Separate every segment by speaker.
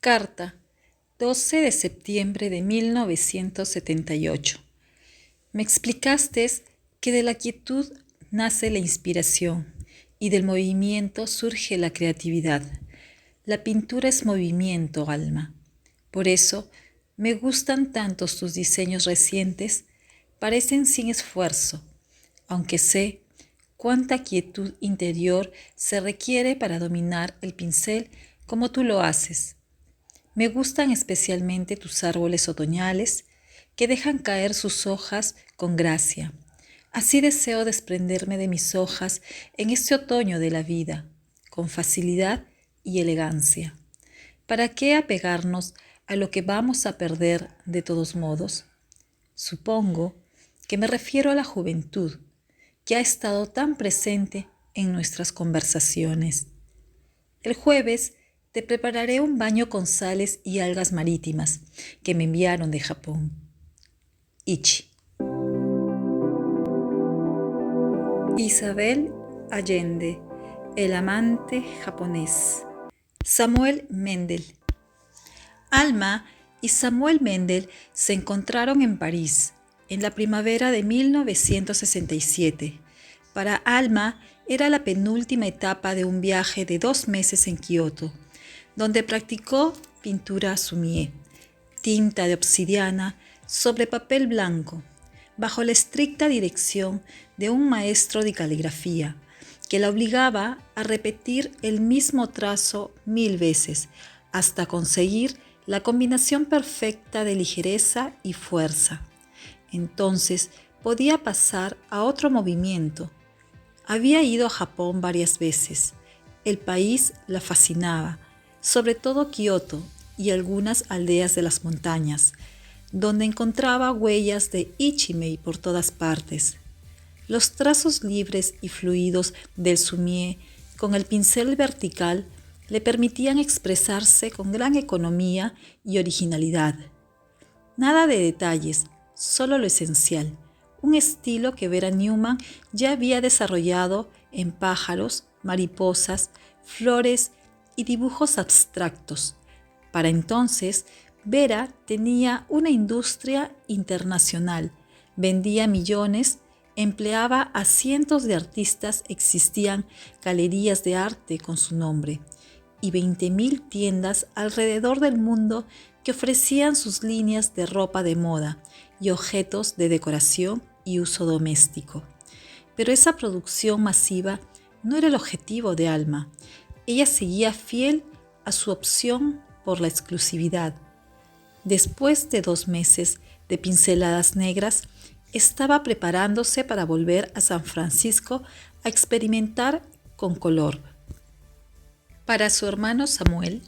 Speaker 1: Carta, 12 de septiembre de 1978. Me explicaste que de la quietud nace la inspiración y del movimiento surge la creatividad. La pintura es movimiento, Alma. Por eso me gustan tantos tus diseños recientes, parecen sin esfuerzo, aunque sé cuánta quietud interior se requiere para dominar el pincel como tú lo haces. Me gustan especialmente tus árboles otoñales que dejan caer sus hojas con gracia. Así deseo desprenderme de mis hojas en este otoño de la vida, con facilidad y elegancia. ¿Para qué apegarnos a lo que vamos a perder de todos modos? Supongo que me refiero a la juventud, que ha estado tan presente en nuestras conversaciones. El jueves te prepararé un baño con sales y algas marítimas que me enviaron de Japón. Ichi. Isabel Allende, el amante japonés. Samuel Mendel. Alma y Samuel Mendel se encontraron en París en la primavera de 1967. Para Alma era la penúltima etapa de un viaje de 2 meses en Kioto, donde practicó pintura sumie, tinta de obsidiana sobre papel blanco, bajo la estricta dirección de un maestro de caligrafía, que la obligaba a repetir el mismo trazo 1000 veces, hasta conseguir la combinación perfecta de ligereza y fuerza. Entonces podía pasar a otro movimiento. Había ido a Japón varias veces. El país la fascinaba, sobre todo Kioto y algunas aldeas de las montañas, donde encontraba huellas de Ichimei por todas partes. Los trazos libres y fluidos del sumie con el pincel vertical le permitían expresarse con gran economía y originalidad. Nada de detalles, solo lo esencial, un estilo que Vera Newman ya había desarrollado en pájaros, mariposas, flores y dibujos abstractos. Para entonces, Vera tenía una industria internacional, vendía millones, empleaba a cientos de artistas, existían galerías de arte con su nombre y 20,000 tiendas alrededor del mundo que ofrecían sus líneas de ropa de moda y objetos de decoración y uso doméstico. Pero esa producción masiva no era el objetivo de Alma. Ella seguía fiel a su opción por la exclusividad. Después de 2 meses de pinceladas negras, estaba preparándose para volver a San Francisco a experimentar con color. Para su hermano Samuel,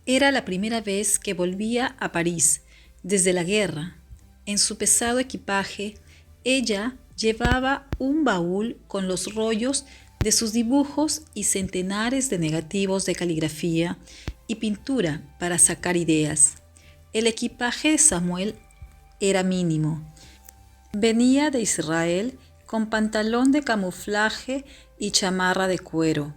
Speaker 1: era la primera vez que volvía a París desde la guerra. En su pesado equipaje, ella llevaba un baúl con los rollos de sus dibujos y centenares de negativos de caligrafía y pintura para sacar ideas. El equipaje de Samuel era mínimo. Venía de Israel con pantalón de camuflaje y chamarra de cuero,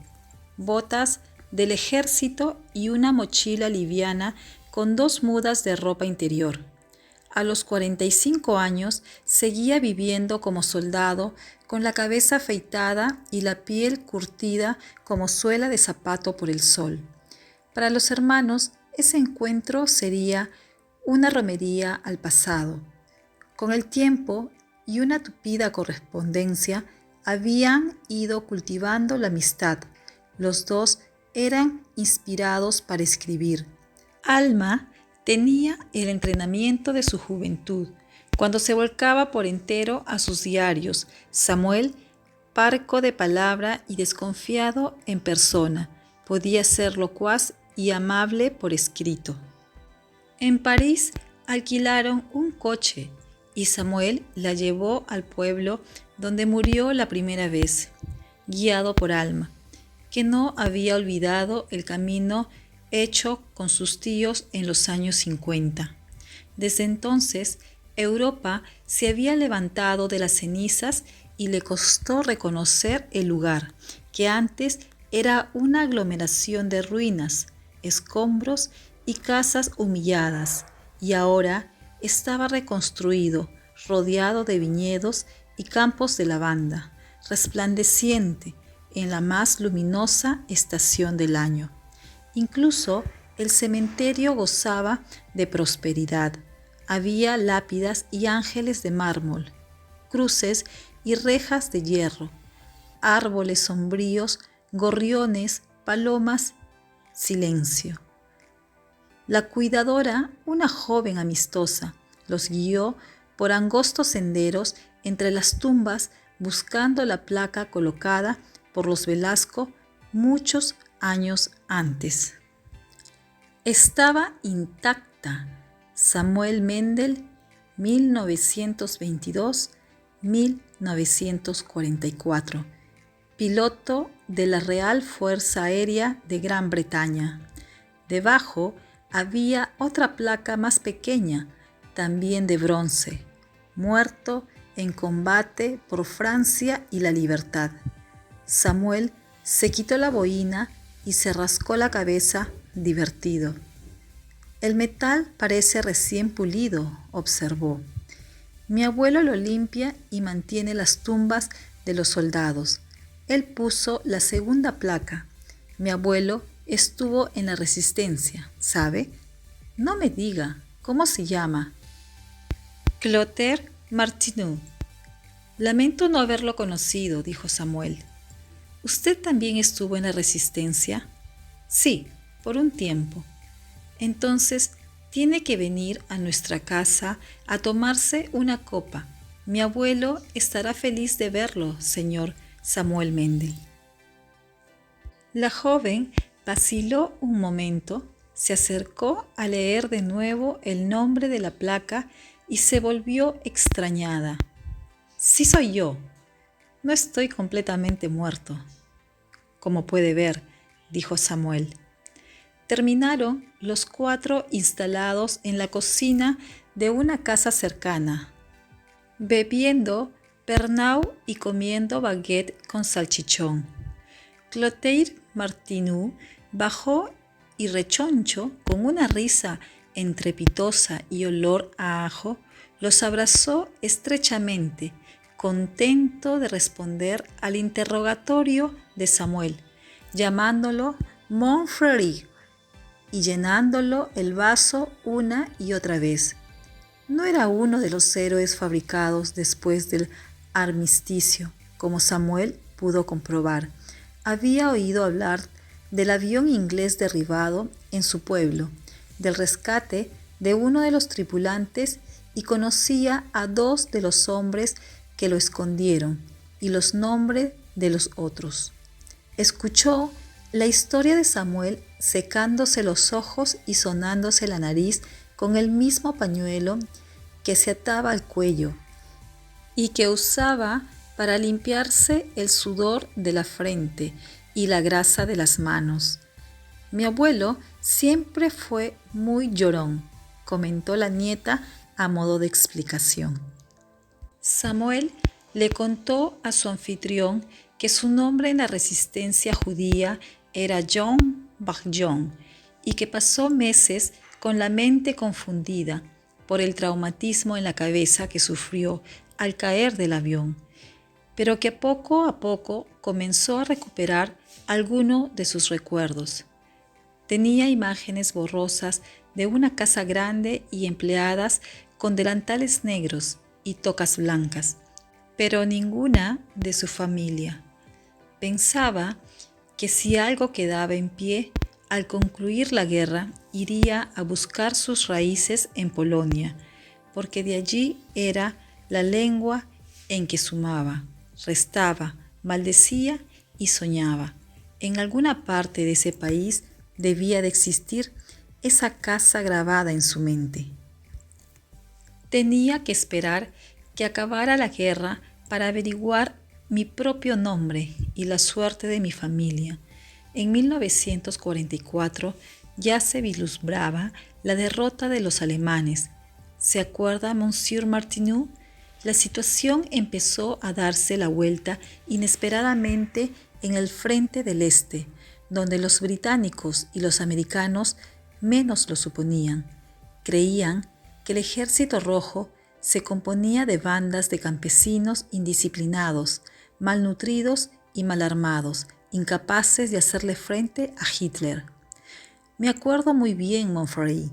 Speaker 1: botas del ejército y una mochila liviana con 2 mudas de ropa interior. A los 45 años seguía viviendo como soldado, con la cabeza afeitada y la piel curtida como suela de zapato por el sol. Para los hermanos, ese encuentro sería una romería al pasado. Con el tiempo y una tupida correspondencia, habían ido cultivando la amistad. Los dos eran inspirados para escribir. Alma tenía el entrenamiento de su juventud, cuando se volcaba por entero a sus diarios. Samuel, parco de palabra y desconfiado en persona, podía ser locuaz y amable por escrito. En París alquilaron un coche y Samuel la llevó al pueblo donde murió la primera vez, guiado por Alma, que no había olvidado el camino hecho con sus tíos en los años 50. Desde entonces, Europa se había levantado de las cenizas y le costó reconocer el lugar, que antes era una aglomeración de ruinas, escombros y casas humilladas, y ahora estaba reconstruido, rodeado de viñedos y campos de lavanda, resplandeciente en la más luminosa estación del año. Incluso el cementerio gozaba de prosperidad. Había lápidas y ángeles de mármol, cruces y rejas de hierro, árboles sombríos, gorriones, palomas, silencio. La cuidadora, una joven amistosa, los guió por angostos senderos entre las tumbas buscando la placa colocada por los Velasco muchos años antes. Estaba intacta. Samuel Mendel, 1922-1944, piloto de la Real Fuerza Aérea de Gran Bretaña. Debajo había otra placa más pequeña, también de bronce, muerto en combate por Francia y la libertad. Samuel se quitó la boina y se rascó la cabeza, divertido. El metal parece recién pulido, observó. Mi abuelo lo limpia y mantiene las tumbas de los soldados. Él puso la segunda placa. Mi abuelo estuvo en la Resistencia, ¿sabe? No me diga, ¿cómo se llama? Clotaire Martineau. Lamento no haberlo conocido, dijo Samuel. ¿Usted también estuvo en la Resistencia? Sí, por un tiempo. Entonces, tiene que venir a nuestra casa a tomarse una copa. Mi abuelo estará feliz de verlo, señor Samuel Mendel. La joven vaciló un momento, se acercó a leer de nuevo el nombre de la placa y se volvió extrañada. Sí soy yo. No estoy completamente muerto. Como puede ver, dijo Samuel. Terminaron los cuatro instalados en la cocina de una casa cercana, bebiendo Pernod y comiendo baguette con salchichón. Clotaire Martineau bajó y rechoncho, con una risa entrepitosa y olor a ajo, los abrazó estrechamente, contento de responder al interrogatorio de Samuel, llamándolo Mon frère y llenándolo el vaso una y otra vez. No era uno de los héroes fabricados después del armisticio, como Samuel pudo comprobar. Había oído hablar del avión inglés derribado en su pueblo, del rescate de uno de los tripulantes y conocía a dos de los hombres que lo escondieron y los nombres de los otros. Escuchó la historia de Samuel secándose los ojos y sonándose la nariz con el mismo pañuelo que se ataba al cuello y que usaba para limpiarse el sudor de la frente y la grasa de las manos. Mi abuelo siempre fue muy llorón, comentó la nieta a modo de explicación. Samuel le contó a su anfitrión que su nombre en la resistencia judía era John Valjean y que pasó meses con la mente confundida por el traumatismo en la cabeza que sufrió al caer del avión, pero que poco a poco comenzó a recuperar alguno de sus recuerdos. Tenía imágenes borrosas de una casa grande y empleadas con delantales negros y tocas blancas, pero ninguna de su familia. Pensaba que si algo quedaba en pie, al concluir la guerra, iría a buscar sus raíces en Polonia, porque de allí era la lengua en que sumaba, restaba, maldecía y soñaba. En alguna parte de ese país debía de existir esa casa grabada en su mente. Tenía que esperar que acabara la guerra para averiguar mi propio nombre y la suerte de mi familia. En 1944 ya se vislumbraba la derrota de los alemanes. ¿Se acuerda, Monsieur Martineau? La situación empezó a darse la vuelta inesperadamente en el frente del Este, donde los británicos y los americanos menos lo suponían. Creían que el Ejército Rojo se componía de bandas de campesinos indisciplinados, malnutridos y mal armados, incapaces de hacerle frente a Hitler. «Me acuerdo muy bien, Montferry»,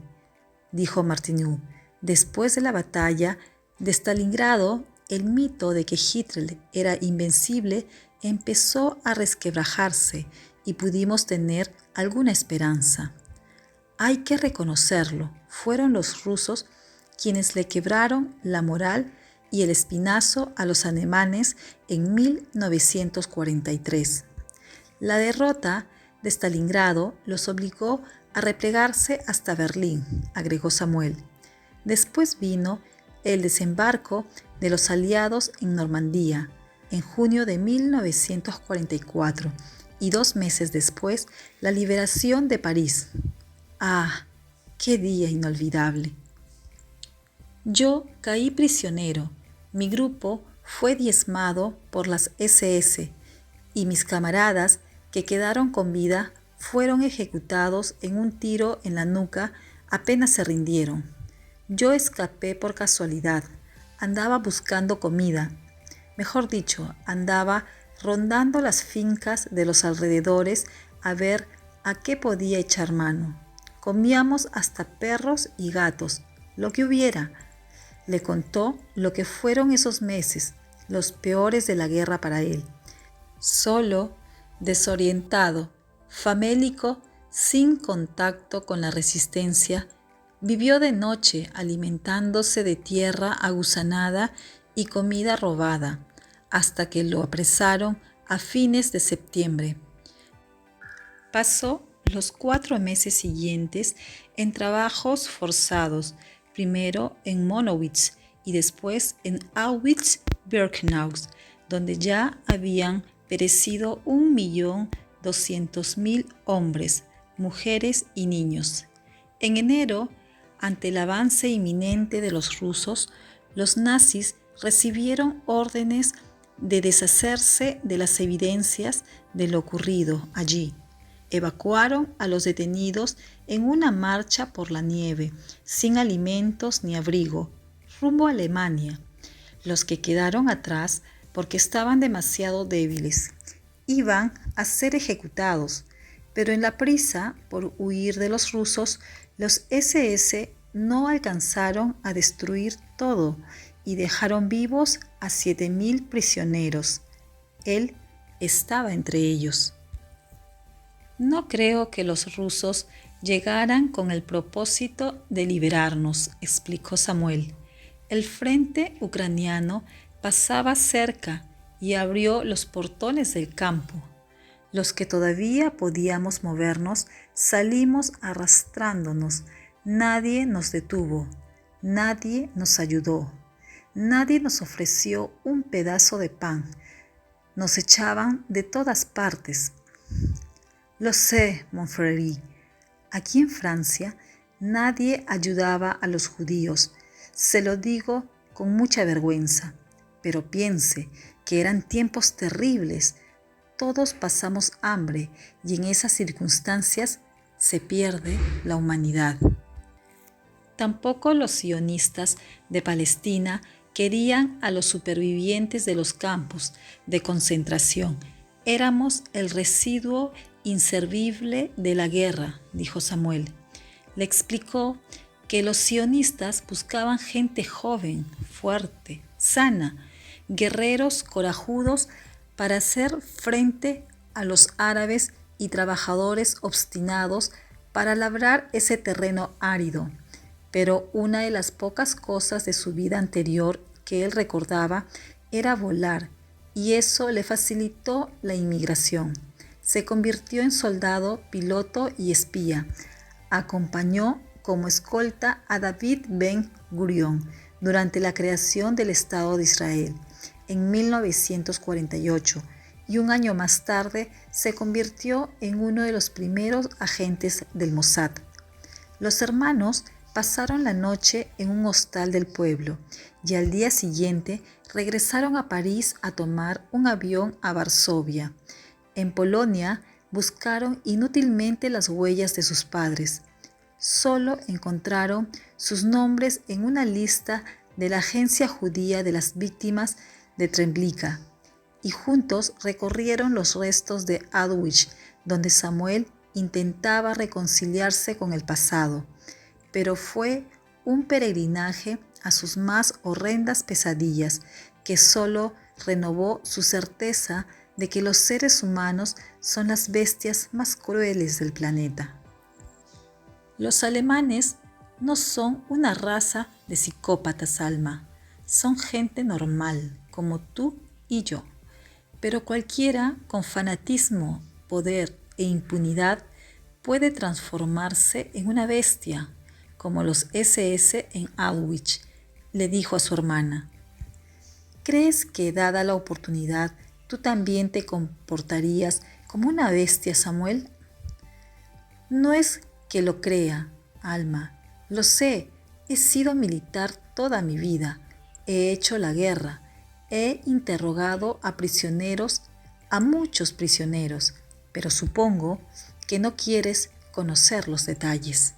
Speaker 1: dijo Martineau. «Después de la batalla de Stalingrado, el mito de que Hitler era invencible empezó a resquebrajarse y pudimos tener alguna esperanza. Hay que reconocerlo, fueron los rusos quienes le quebraron la moral y el espinazo a los alemanes en 1943. La derrota de Stalingrado los obligó a replegarse hasta Berlín», agregó Samuel. «Después vino el desembarco de los aliados en Normandía, en junio de 1944, y 2 meses después, la liberación de París. ¡Ah, qué día inolvidable! Yo caí prisionero, mi grupo fue diezmado por las SS y mis camaradas que quedaron con vida fueron ejecutados en un tiro en la nuca apenas se rindieron. Yo escapé por casualidad, andaba buscando comida, mejor dicho, andaba rondando las fincas de los alrededores a ver a qué podía echar mano. Comíamos hasta perros y gatos, lo que hubiera». Le contó lo que fueron esos meses, los peores de la guerra para él. Solo, desorientado, famélico, sin contacto con la resistencia, vivió de noche alimentándose de tierra aguzanada y comida robada, hasta que lo apresaron a fines de septiembre. Pasó los 4 meses siguientes en trabajos forzados, primero en Monowitz y después en Auschwitz-Birkenau, donde ya habían perecido 1.200.000 hombres, mujeres y niños. En enero, ante el avance inminente de los rusos, los nazis recibieron órdenes de deshacerse de las evidencias de lo ocurrido allí. Evacuaron a los detenidos en una marcha por la nieve, sin alimentos ni abrigo, rumbo a Alemania. Los que quedaron atrás, porque estaban demasiado débiles, iban a ser ejecutados, pero en la prisa por huir de los rusos, los SS no alcanzaron a destruir todo y dejaron vivos a 7.000 prisioneros. Él estaba entre ellos. «No creo que los rusos llegaran con el propósito de liberarnos», explicó Samuel. «El frente ucraniano pasaba cerca y abrió los portones del campo. Los que todavía podíamos movernos salimos arrastrándonos. Nadie nos detuvo, nadie nos ayudó, nadie nos ofreció un pedazo de pan. Nos echaban de todas partes». «Lo sé, Montferry. Aquí en Francia nadie ayudaba a los judíos. Se lo digo con mucha vergüenza. Pero piense que eran tiempos terribles. Todos pasamos hambre y en esas circunstancias se pierde la humanidad». Tampoco los sionistas de Palestina querían a los supervivientes de los campos de concentración. «Éramos el residuo inservible de la guerra», dijo Samuel. Le explicó que los sionistas buscaban gente joven, fuerte, sana, guerreros corajudos para hacer frente a los árabes y trabajadores obstinados para labrar ese terreno árido. Pero una de las pocas cosas de su vida anterior que él recordaba era volar, y eso le facilitó la inmigración. Se convirtió en soldado, piloto y espía. Acompañó como escolta a David Ben-Gurión durante la creación del Estado de Israel en 1948 y un año más tarde se convirtió en uno de los primeros agentes del Mossad. Los hermanos pasaron la noche en un hostal del pueblo y al día siguiente regresaron a París a tomar un avión a Varsovia. En Polonia buscaron inútilmente las huellas de sus padres. solo encontraron sus nombres en una lista de la Agencia Judía de las Víctimas de Treblinka y juntos recorrieron los restos de Auschwitz, donde Samuel intentaba reconciliarse con el pasado, pero fue un peregrinaje a sus más horrendas pesadillas que solo renovó su certeza de que los seres humanos son las bestias más crueles del planeta. Los alemanes no son una raza de psicópatas, Alma. Son gente normal, como tú y yo. Pero cualquiera con fanatismo, poder e impunidad puede transformarse en una bestia, como los SS en Auschwitz, le dijo a su hermana. ¿Crees que, dada la oportunidad, tú también te comportarías como una bestia, Samuel? No es que lo crea, Alma. Lo sé, he sido militar toda mi vida. He hecho la guerra. He interrogado a prisioneros, a muchos prisioneros, pero supongo que no quieres conocer los detalles.